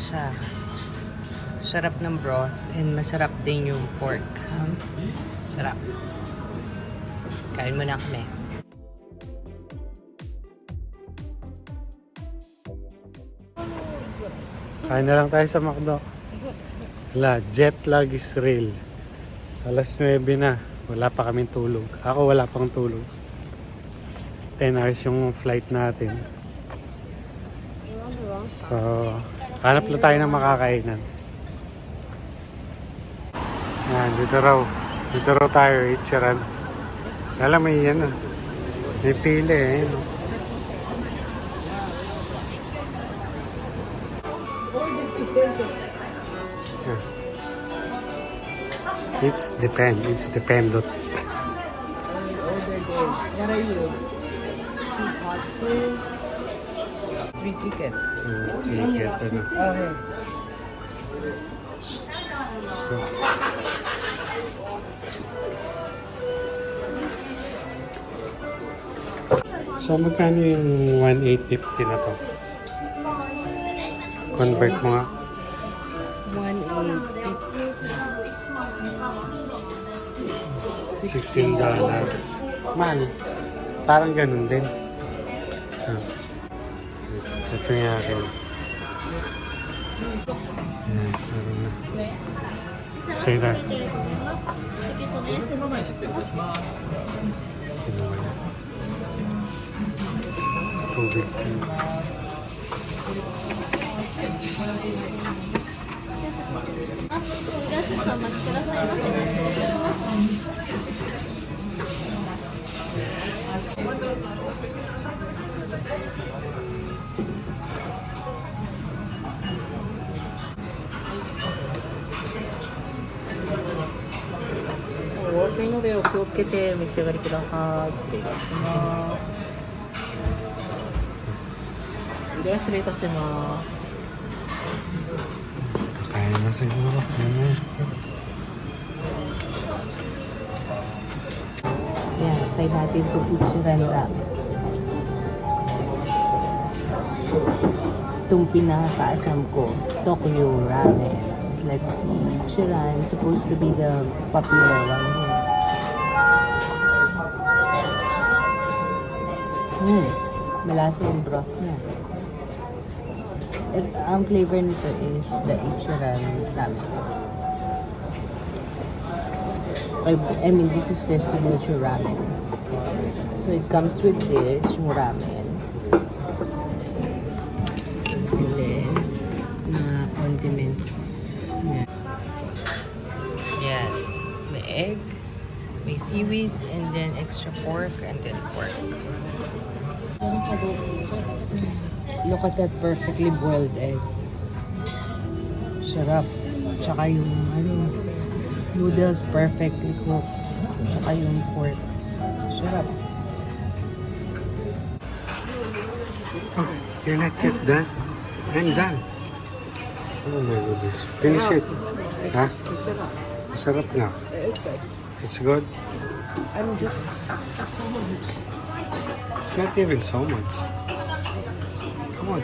siya. Sarap ng broth and masarap din yung pork. Sarap. Kain muna kami. Kain na lang tayo sa McDo. Wala, jet lag is real. Alas 9 na. Wala pa kaming tulog. Ako wala pang tulog. 10 hours yung flight natin. So, hanap na tayo ng makakainan. Yan, dito raw. Dito raw tayo, Ichiran. Alam, may yan. May pili eh. It's dependent. What are you? 2 pots? 3 tickets. Sige, ano. Okay. So, so magkano yung 1,850 na to? Convert mo nga. 1,850. $16. Mahal. Parang ganun din. Ito yung akin. Ayan, meron na. Ito na. Tubig dyan. Okay のでお気をつけて召し上がりください。失礼いたします。では失礼いたします。 Kaya na siguro. Yan, try natin itong Ichiran ramen. Itong pinakakaasam ko, Tokyo ramen. Let's see, Ichiran, supposed to be the popular one. Malasa yung broth niya. Ang flavor nito is the Ichiran ramen. I mean, this is their signature ramen. So it comes with this, yung ramen. And then, condiments. Yan. May egg, may seaweed, and then extra pork, and then pork. Look at that perfectly boiled egg. Sarap. Tsaka yung noodles perfectly cooked. Tsaka yung pork. Sarap. Oh, you're not yet done? I'm done. Oh my goodness. Finish it. Ha? Masarap na. It's good. It's good? I'm just so much. It's not even so much. Come on.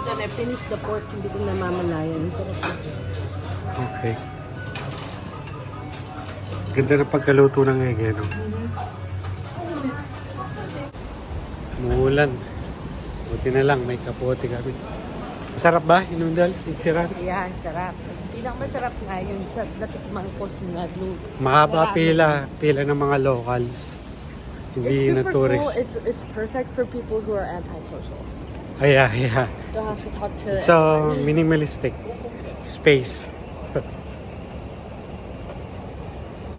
When I finish the pork, hindi ko namamalayan. Sarap kasi. Okay. Ganda na pagkaluto ng egg, no? Umuulan. Buti na lang, may kapote kami. Masarap ba? Inundal? Ichiran? Yeah, sarap. Pinakamasarap nga yun sa natikmang ko sa Mahaba pila ng mga locals. Hindi na tourist. Cool. It's perfect for people who are antisocial. Yeah. Don't have to talk to So, minimalistic space.